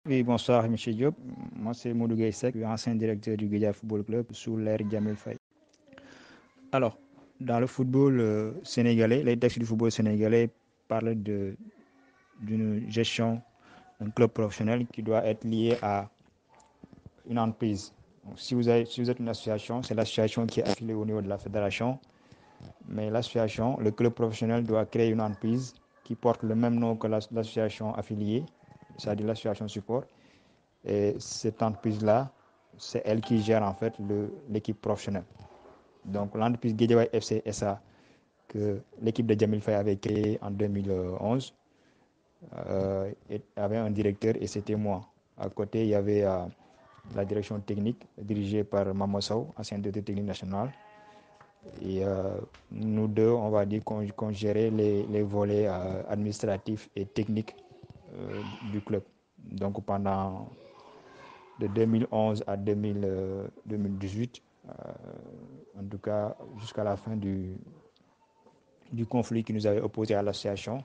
Oui, bonsoir, M. Diop. Moi, c'est Modou Gaïsek, ancien directeur du Guédia Football Club sous l'ère Djamil Faye. Alors, dans le football sénégalais, les textes du football sénégalais parlent d'une gestion d'un club professionnel qui doit être lié à une entreprise. Donc, si vous êtes une association, c'est l'association qui est affiliée au niveau de la fédération. Mais l'association, le club professionnel doit créer une entreprise qui porte le même nom que l'association affiliée, c'est-à-dire l'association support. Et cette entreprise-là, c'est elle qui gère en fait l'équipe professionnelle. Donc l'entreprise Guédiawaye FC SA que l'équipe de Djamil Faye avait créée en 2011 avait un directeur et c'était moi. À côté, il y avait la direction technique dirigée par Mamo Sow, ancien directeur technique national. Et nous deux, on va dire qu'on gérait les volets administratifs et techniques du club. Donc pendant de 2011 à 2018, en tout cas jusqu'à la fin du conflit qui nous avait opposé à l'association,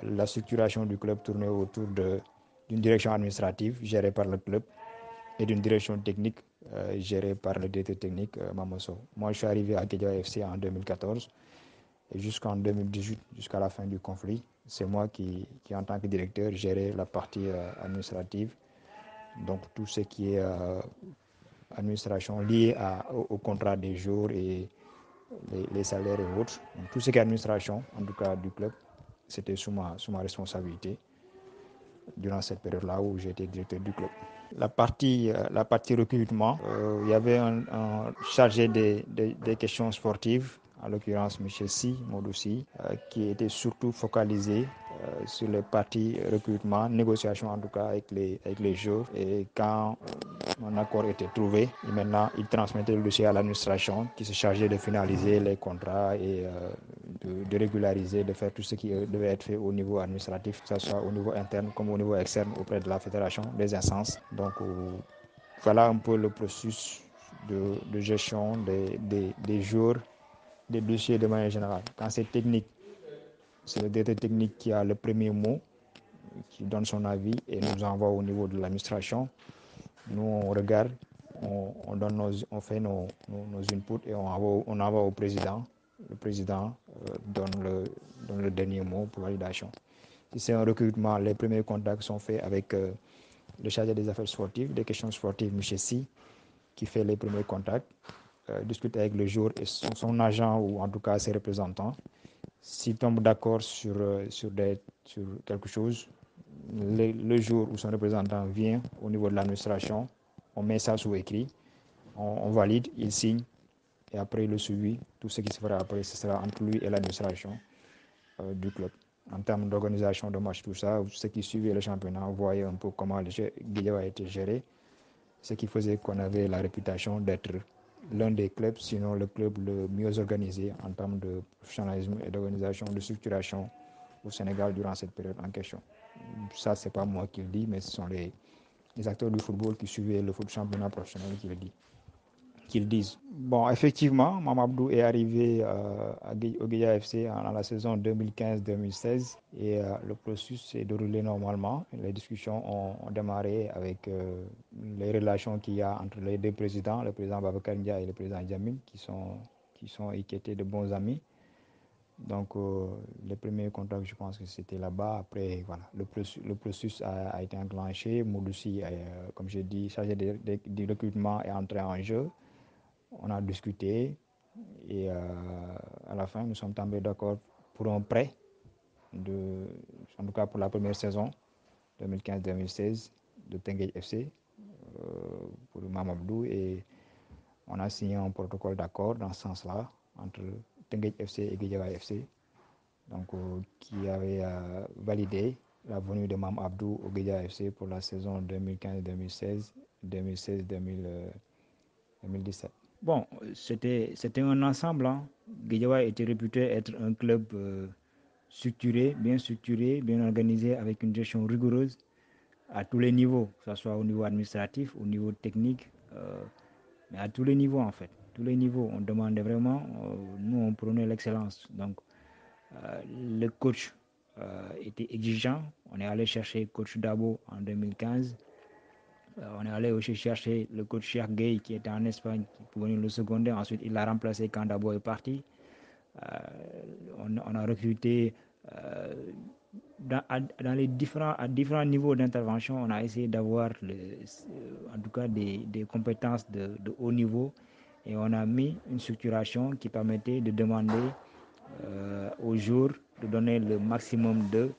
la structuration du club tournait autour d'une direction administrative gérée par le club et d'une direction technique gérée par le directeur technique Mamoso. Moi, je suis arrivé à Guédiawaye FC en 2014 et jusqu'en 2018, jusqu'à la fin du conflit, c'est moi qui, en tant que directeur, gérais la partie administrative. Donc, tout ce qui est administration liée au contrat des jours et les salaires et autres. Donc, tout ce qui est administration, en tout cas du club, c'était sous ma responsabilité durant cette période-là où j'étais directeur du club. La partie recrutement, il y avait un chargé des questions sportives, en l'occurrence M. Si, Modou Si, qui était surtout focalisé sur les parties recrutement, négociation en tout cas avec les joueurs. Et quand un accord était trouvé, et maintenant il transmettait le dossier à l'administration qui se chargeait de finaliser les contrats et de régulariser, de faire tout ce qui devait être fait au niveau administratif, que ce soit au niveau interne comme au niveau externe auprès de la fédération, des instances. Donc voilà un peu le processus de gestion des jours, des dossiers de manière générale. Quand c'est technique, c'est le directeur technique qui a le premier mot, qui donne son avis et nous envoie au niveau de l'administration. Nous, on regarde, on fait nos inputs et on envoie au président. Le président donne le dernier mot pour validation. Si c'est un recrutement, les premiers contacts sont faits avec le chargé des affaires sportives, des questions sportives, M. Si, qui fait les premiers contacts, discute avec le joueur et son agent ou en tout cas ses représentants. S'il tombe d'accord sur quelque chose, le jour où son représentant vient au niveau de l'administration, on met ça sous écrit, on valide, il signe, et après le suivi, tout ce qui se fera après, ce sera entre lui et l'administration du club. En termes d'organisation de match, tout ça, ceux qui suivaient le championnat voyaient un peu comment le Guédiawaye a été géré, ce qui faisait qu'on avait la réputation d'être l'un des clubs, sinon le club le mieux organisé en termes de professionnalisme et d'organisation, de structuration au Sénégal durant cette période en question. Ça, c'est pas moi qui le dis, mais ce sont les acteurs du football qui suivaient le foot championnat professionnel qui le disent. Bon, effectivement, Mamadou est arrivé au Guédia FC dans la saison 2015-2016 et le processus s'est déroulé normalement. Les discussions ont démarré avec les relations qu'il y a entre les deux présidents, le président Babacar Ndia et le président Djamil, qui étaient de bons amis. Donc, les premiers contacts, je pense que c'était là-bas. Après, voilà, le processus a été enclenché. Moudoussi, comme j'ai dit, chargé du recrutement, est entré en jeu. On a discuté et à la fin, nous sommes tombés d'accord pour un prêt, en tout cas pour la première saison 2015-2016 de Tenguej FC pour Mamadou et on a signé un protocole d'accord dans ce sens-là entre Tenguej FC et Guédiawaye FC, donc qui avait validé la venue de Mam Abdou au Guédiawaye FC pour la saison 2015-2016, 2016-2017. Bon, c'était un ensemble. Hein. Guédiawaye était réputé être un club structuré, bien organisé, avec une gestion rigoureuse à tous les niveaux, que ce soit au niveau administratif, au niveau technique, mais à tous les niveaux en fait. Tous les niveaux, on demandait vraiment, nous on prenait l'excellence. Donc, le coach était exigeant. On est allé chercher coach Dabo en 2015. On est allé aussi chercher le coach Cheikh Gueye qui était en Espagne pour venir le seconder. Ensuite, il l'a remplacé quand Dabo est parti. On a recruté dans à différents niveaux d'intervention. On a essayé d'avoir en tout cas des compétences de haut niveau et on a mis une structuration qui permettait de demander aux jours de donner le maximum d'eux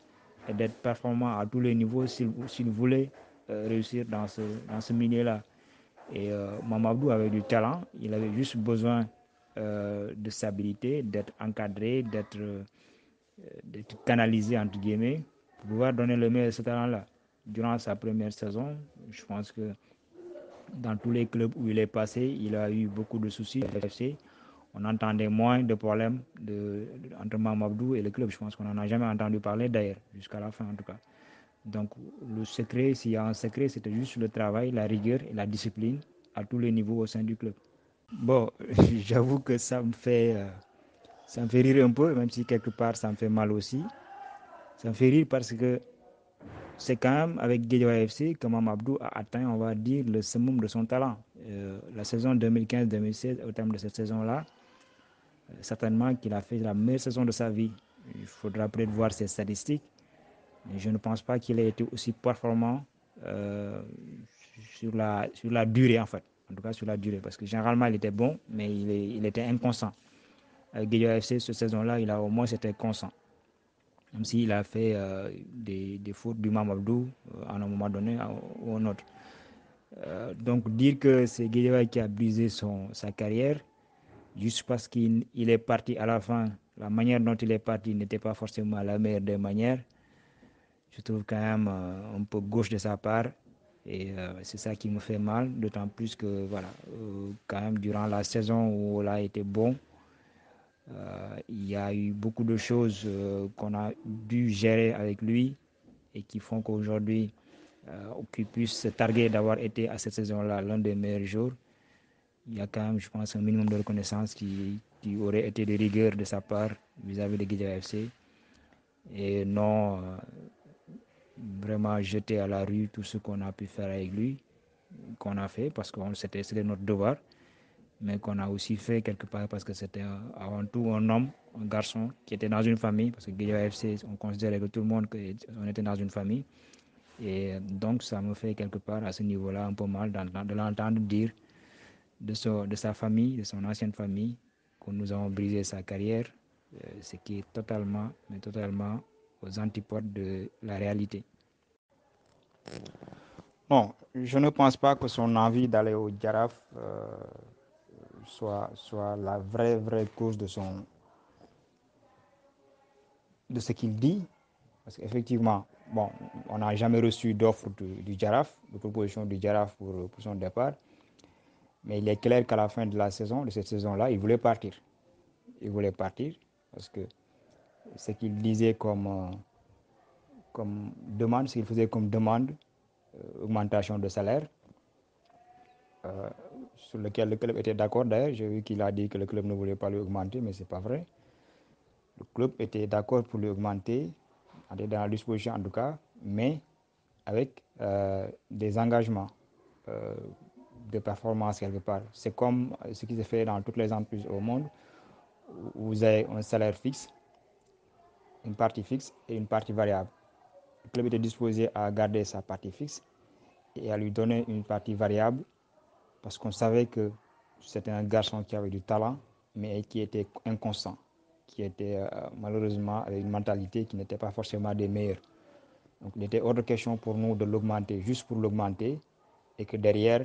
et d'être performant à tous les niveaux s'ils voulaient réussir dans ce milieu-là. Et Mamadou avait du talent, il avait juste besoin de stabilité, d'être encadré, d'être canalisé, entre guillemets, pour pouvoir donner le meilleur de ce talent-là. Durant sa première saison, je pense que dans tous les clubs où il est passé, il a eu beaucoup de soucis à FC. On entendait moins de problèmes entre Mamadou et le club. Je pense qu'on n'en a jamais entendu parler d'ailleurs, jusqu'à la fin en tout cas. Donc le secret, s'il y a un secret, c'était juste le travail, la rigueur et la discipline à tous les niveaux au sein du club. Bon, j'avoue que ça me fait rire un peu, même si quelque part ça me fait mal aussi. Ça me fait rire parce que c'est quand même avec Guédiawaye FC que Mamadou a atteint, on va dire, le summum de son talent. La saison 2015-2016, au terme de cette saison-là, certainement qu'il a fait la meilleure saison de sa vie. Il faudra peut-être voir ses statistiques, mais je ne pense pas qu'il ait été aussi performant euh, sur la durée, en fait. En tout cas, sur la durée, parce que généralement, il était bon, mais il était inconstant. Avec Guédiawaye FC, cette saison-là, il a au moins été constant. Même s'il a fait des fautes du Mamadou à un moment donné ou un autre. Donc dire que c'est Guédiawaye qui a brisé sa carrière, juste parce qu'il est parti à la fin, la manière dont il est parti n'était pas forcément la meilleure des manières, je trouve quand même un peu gauche de sa part. Et c'est ça qui me fait mal, d'autant plus que, voilà, quand même, durant la saison où il a été bon, il y a eu beaucoup de choses qu'on a dû gérer avec lui et qui font qu'aujourd'hui, qu'il puisse se targuer d'avoir été à cette saison-là l'un des meilleurs jours. Il y a quand même, je pense, un minimum de reconnaissance qui aurait été de rigueur de sa part vis-à-vis de Guédiawaye FC et non vraiment jeter à la rue tout ce qu'on a pu faire avec lui, qu'on a fait parce que c'était notre devoir, mais qu'on a aussi fait quelque part parce que c'était avant tout un homme, un garçon qui était dans une famille, parce que Guédiawaye FC, on considérait que tout le monde qu'on était dans une famille. Et donc, ça me fait quelque part à ce niveau-là un peu mal de l'entendre dire de sa famille, de son ancienne famille, que nous avons brisé sa carrière, ce qui est totalement, mais totalement aux antipodes de la réalité. Non, je ne pense pas que son envie d'aller au Giraffe soit la vraie cause de ce qu'il dit. Parce qu'effectivement, bon, on n'a jamais reçu d'offre du Giraffe, de proposition du Giraffe pour son départ. Mais il est clair qu'à la fin de la saison, de cette saison-là, il voulait partir. Il voulait partir parce que ce qu'il disait comme demande, ce qu'il faisait comme demande, augmentation de salaire, sur lequel le club était d'accord d'ailleurs. J'ai vu qu'il a dit que le club ne voulait pas lui augmenter, mais ce n'est pas vrai. Le club était d'accord pour lui augmenter, dans la disposition en tout cas, mais avec des engagements de performance quelque part. C'est comme ce qui se fait dans toutes les entreprises au monde, où vous avez un salaire fixe, une partie fixe et une partie variable. Le club était disposé à garder sa partie fixe et à lui donner une partie variable parce qu'on savait que c'était un garçon qui avait du talent, mais qui était inconstant, qui était malheureusement avec une mentalité qui n'était pas forcément des meilleures. Donc il était hors de question pour nous de l'augmenter juste pour l'augmenter et que derrière,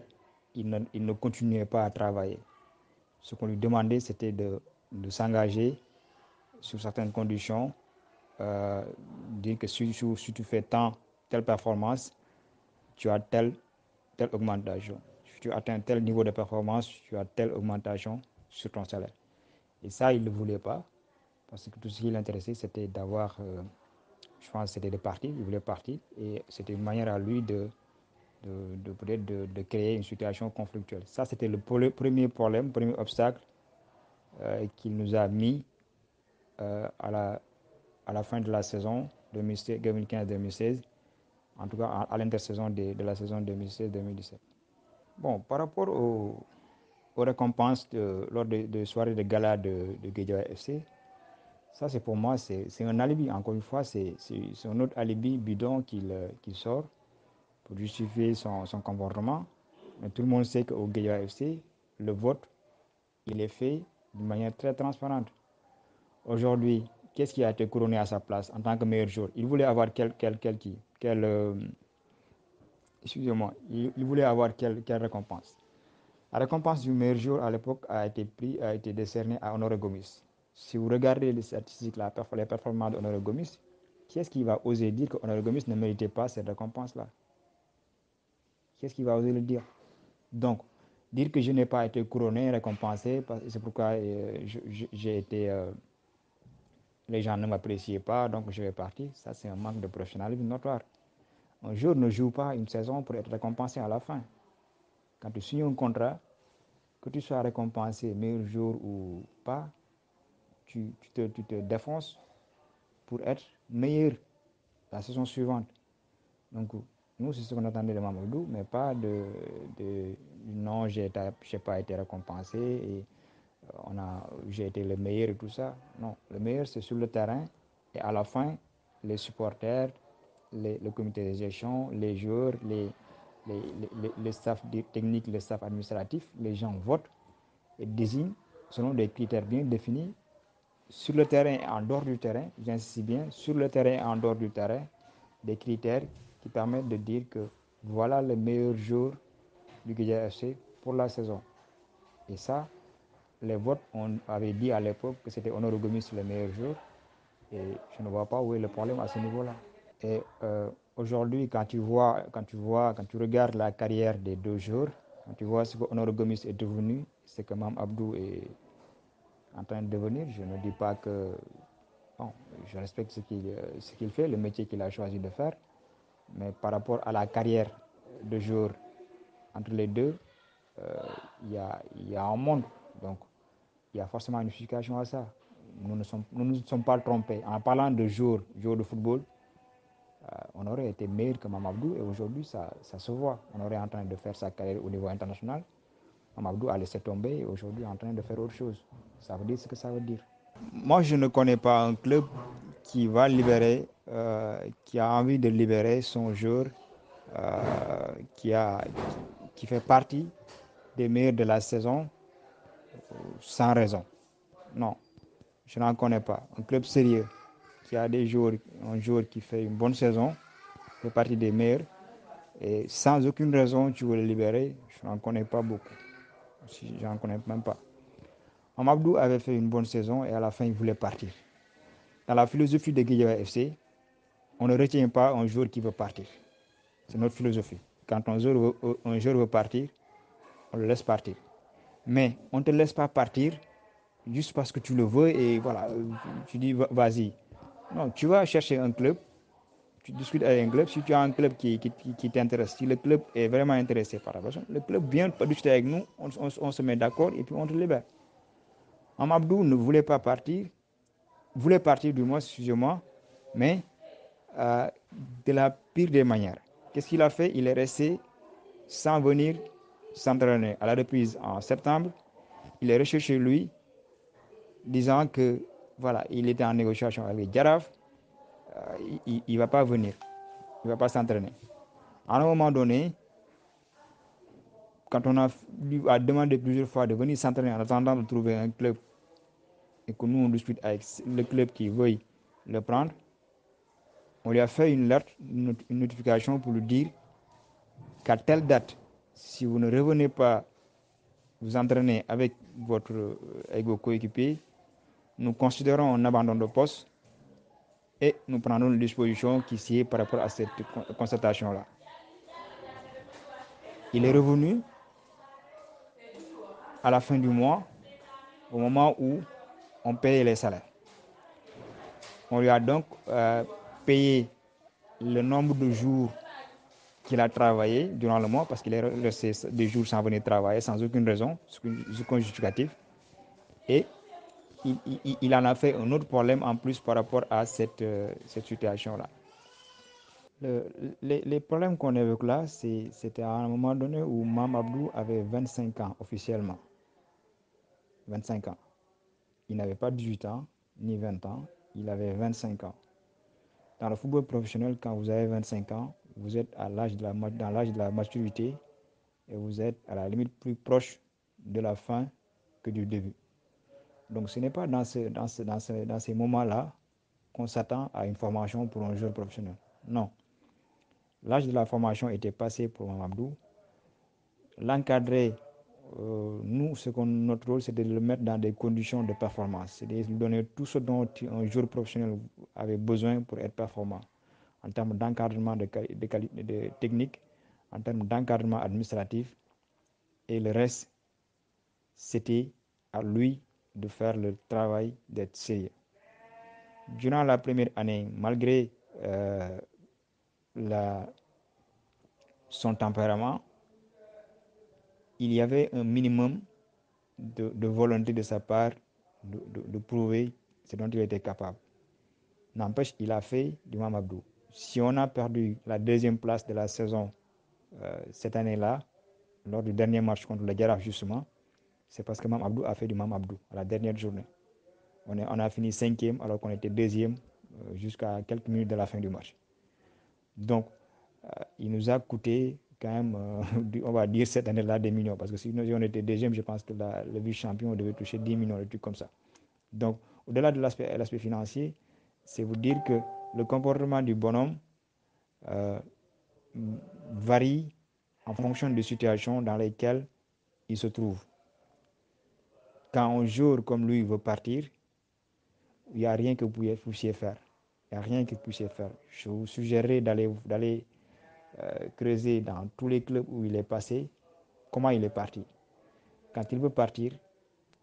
il ne continuait pas à travailler. Ce qu'on lui demandait, c'était de s'engager sur certaines conditions, dire que si tu fais telle performance, tu as telle augmentation. Si tu atteins tel niveau de performance, tu as telle augmentation sur ton salaire. Et ça, il ne le voulait pas, parce que tout ce qui l'intéressait, c'était d'avoir, je pense, c'était de partir, il voulait partir, et c'était une manière à lui peut-être de créer une situation conflictuelle. Ça, c'était le premier problème, le premier obstacle qu'il nous a mis à la fin de la saison 2015-2016, en tout cas à l'intersaison de la saison 2016-2017. Bon, par rapport aux récompenses lors de soirées de gala de Guédiawaye FC, ça c'est pour moi, c'est un alibi. Encore une fois, c'est un autre alibi bidon qu'il sort pour justifier son comportement. Mais tout le monde sait qu'au Guédiawaye FC, le vote, il est fait d'une manière très transparente. Aujourd'hui, qu'est-ce qui a été couronné à sa place en tant que meilleur joueur? Il voulait avoir excusez-moi, il voulait avoir quelle récompense? La récompense du meilleur joueur à l'époque a été décernée à Honoré Gomis. Si vous regardez les statistiques, les performances d'Honoré Gomis, qui est-ce qui va oser dire que Honoré Gomis ne méritait pas cette récompense-là? Qui est-ce qui va oser le dire? Donc, dire que je n'ai pas été couronné, récompensé, c'est pourquoi j'ai été... les gens ne m'appréciaient pas, donc je vais partir. Ça, c'est un manque de professionnalisme notoire. Un joueur ne joue pas une saison pour être récompensé à la fin. Quand tu signes un contrat, que tu sois récompensé meilleur jour ou pas, tu te défonces pour être meilleur la saison suivante. Donc, nous, c'est ce qu'on attendait de Mamadou, mais pas non, j'ai pas été récompensé et j'ai été le meilleur et tout ça. Non, le meilleur, c'est sur le terrain et à la fin, les supporters, le comité de gestion, les joueurs, les staff techniques, les staff administratifs, les gens votent et désignent selon des critères bien définis sur le terrain et en dehors du terrain, j'insiste bien, sur le terrain et en dehors du terrain, des critères qui permettent de dire que voilà le meilleur jour du Guédiawaye FC pour la saison. Et ça, les votes, on avait dit à l'époque que c'était Honoré Gomis le meilleur jour. Et je ne vois pas où est le problème à ce niveau-là. Et aujourd'hui, quand tu regardes la carrière des deux joueurs, quand tu vois ce que Honoré Gomis est devenu, ce que Mam Abdou est en train de devenir, je ne dis pas que... Bon, je respecte ce qu'il fait, le métier qu'il a choisi de faire, mais par rapport à la carrière de joueur entre les deux, il y a un monde. Donc, il y a forcément une justification à ça. Nous ne nous sommes pas trompés. En parlant de joueur de football, on aurait été meilleur que Mamadou et aujourd'hui, ça se voit. On aurait en train de faire sa carrière au niveau international. Mamadou a laissé tomber et aujourd'hui est en train de faire autre chose. Ça veut dire ce que ça veut dire. Moi, je ne connais pas un club qui va libérer, qui a envie de libérer son joueur qui fait partie des meilleurs de la saison sans raison. Non, je n'en connais pas. Un club sérieux qui a un joueur qui fait une bonne saison, fait partie des meilleurs, et sans aucune raison tu veux le libérer, je n'en connais pas beaucoup. Je n'en connais même pas. Mamadou avait fait une bonne saison et à la fin il voulait partir. Dans la philosophie de Guédiawaye FC, on ne retient pas un joueur qui veut partir. C'est notre philosophie. Quand un joueur veut partir, on le laisse partir. Mais on ne te laisse pas partir juste parce que tu le veux et voilà, tu dis vas-y. Non, tu vas chercher un club, tu discutes avec un club. Si tu as un club qui t'intéresse, si le club est vraiment intéressé par la personne, le club vient discuter avec nous, on se met d'accord et puis on te libère. Mamadou ne voulait pas partir, voulait partir du moins, excusez-moi, mais de la pire des manières. Qu'est-ce qu'il a fait? Il est resté sans venir s'entraîner. À la reprise en septembre, il est recherché lui, disant que voilà, il était en négociation avec Jaraf, il ne va pas venir, il ne va pas s'entraîner. À un moment donné, quand on a demandé plusieurs fois de venir s'entraîner en attendant de trouver un club et que nous on discute avec le club qui veuille le prendre, on lui a fait une lettre, une notification pour lui dire qu'à telle date, si vous ne revenez pas vous entraîner avec vos coéquipiers, nous considérons un abandon de poste et nous prendrons une disposition qui sied par rapport à cette constatation-là. Il est revenu à la fin du mois, au moment où on payait les salaires. On lui a donc payé le nombre de jours qu'il a travaillé durant le mois, parce qu'il est resté des jours sans venir travailler, sans aucune raison, aucun justificatif. Et il en a fait un autre problème en plus par rapport à cette situation-là. Les problèmes qu'on évoque là, c'était à un moment donné où Mame Abdou avait 25 ans officiellement. 25 ans. Il n'avait pas 18 ans, ni 20 ans, il avait 25 ans. Dans le football professionnel, quand vous avez 25 ans, vous êtes dans l'âge de la maturité et vous êtes à la limite plus proche de la fin que du début. Donc ce n'est pas dans ces moments-là qu'on s'attend à une formation pour un joueur professionnel. Non. L'âge de la formation était passé pour Mame Abdou. L'encadrer, notre rôle, c'est de le mettre dans des conditions de performance. C'est de lui donner tout ce dont un joueur professionnel avait besoin pour être performant, en termes d'encadrement de technique, en termes d'encadrement administratif. Et le reste, c'était à lui de faire le travail d'être sérieux. Durant la première année, malgré son tempérament, il y avait un minimum de volonté de sa part de prouver ce dont il était capable. N'empêche, il a fait du Mame Abdou. Si on a perdu la deuxième place de la saison cette année-là, lors du dernier match contre le Jaraaf justement, c'est parce que Mame Abdou a fait du Mame Abdou à la dernière journée. On a fini 5e alors qu'on était 2e jusqu'à quelques minutes de la fin du match. Donc, il nous a coûté quand même, on va dire cette année-là, des millions. Parce que si on était 2e, je pense que le vice-champion devait toucher 10 millions, des trucs comme ça. Donc, au-delà de l'aspect financier, c'est vous dire que le comportement du bonhomme varie en fonction des situations dans lesquelles il se trouve. Quand un joueur comme lui veut partir, il n'y a rien que vous puissiez faire. Il n'y a rien que vous puissiez faire. Je vous suggérerais d'aller creuser dans tous les clubs où il est passé, comment il est parti. Quand il veut partir,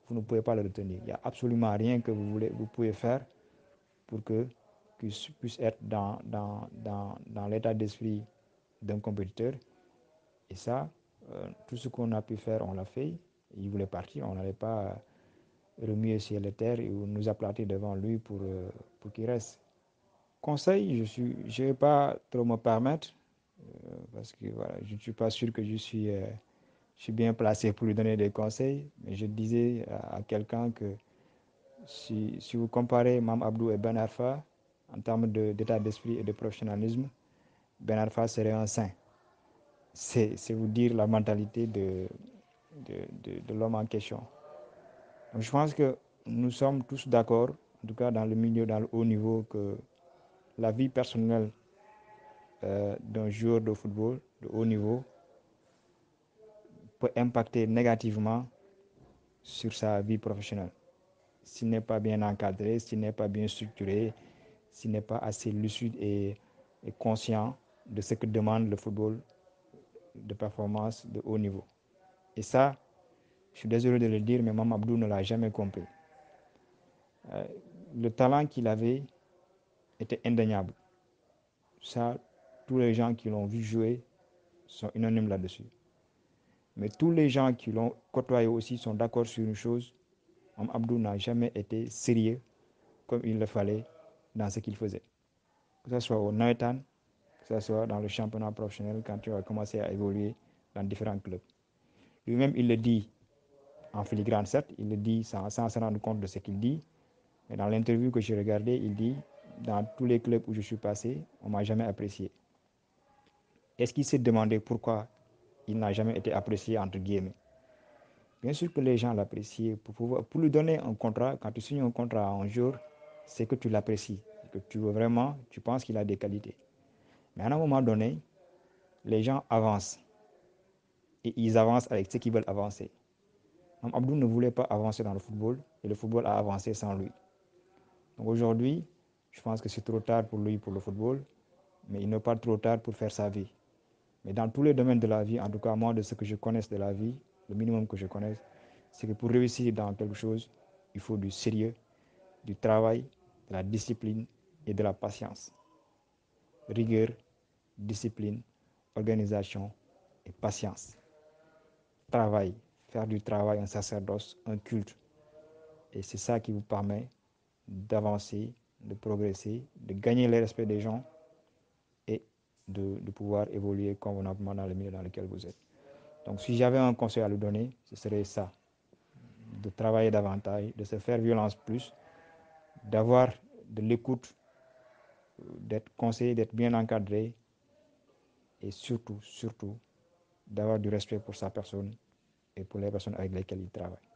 vous ne pouvez pas le retenir. Il n'y a absolument rien que vous pouvez faire pour qu'il puisse être dans l'état d'esprit d'un compétiteur. Et ça, tout ce qu'on a pu faire, on l'a fait. Il voulait partir, on n'allait pas remuer ciel et terre et nous aplatir devant lui pour qu'il reste. Conseil, je ne vais pas trop me permettre parce que voilà, je ne suis pas sûr que je suis bien placé pour lui donner des conseils, mais je disais à quelqu'un que si vous comparez Mame Abdou et Ben Arfa en termes d'état d'esprit et de professionnalisme, Ben Arfa serait un saint. C'est vous dire la mentalité de l'homme en question. Donc je pense que nous sommes tous d'accord, en tout cas dans le milieu, dans le haut niveau, que la vie personnelle d'un joueur de football de haut niveau peut impacter négativement sur sa vie professionnelle. S'il n'est pas bien encadré, s'il n'est pas bien structuré, s'il n'est pas assez lucide et conscient de ce que demande le football de performance de haut niveau. Et ça, je suis désolé de le dire, mais Mame Abdou ne l'a jamais compris. Le talent qu'il avait était indéniable. Ça, tous les gens qui l'ont vu jouer sont unanimes là-dessus. Mais tous les gens qui l'ont côtoyé aussi sont d'accord sur une chose: Mame Abdou n'a jamais été sérieux comme il le fallait dans ce qu'il faisait. Que ce soit au Nawetan, que ce soit dans le championnat professionnel quand tu as commencé à évoluer dans différents clubs. Lui-même, il le dit en filigrane, certes, il le dit sans se rendre compte de ce qu'il dit, mais dans l'interview que j'ai regardée, il dit: dans tous les clubs où je suis passé, on ne m'a jamais apprécié. Est-ce qu'il s'est demandé pourquoi il n'a jamais été apprécié, entre guillemets? Bien sûr que les gens l'apprécient. Pour lui donner un contrat, quand tu signes un contrat à un jour, c'est que tu l'apprécies, que tu penses qu'il a des qualités. Mais à un moment donné, les gens avancent. Et ils avancent avec ce qu'ils veulent avancer. Mame Abdou ne voulait pas avancer dans le football, et le football a avancé sans lui. Donc aujourd'hui, je pense que c'est trop tard pour lui, pour le football, mais il n'est pas trop tard pour faire sa vie. Mais dans tous les domaines de la vie, en tout cas moi, de ce que je connaisse de la vie, le minimum que je connaisse, c'est que pour réussir dans quelque chose, il faut du sérieux, du travail, de la discipline et de la patience. Rigueur, discipline, organisation et patience. Travail, faire du travail un sacerdoce, un culte. Et c'est ça qui vous permet d'avancer, de progresser, de gagner le respect des gens et de pouvoir évoluer convenablement dans le milieu dans lequel vous êtes. Donc si j'avais un conseil à lui donner, ce serait ça, de travailler davantage, de se faire violence plus, d'avoir de l'écoute, d'être conseillé, d'être bien encadré et surtout, d'avoir du respect pour sa personne et pour les personnes avec lesquelles il travaille.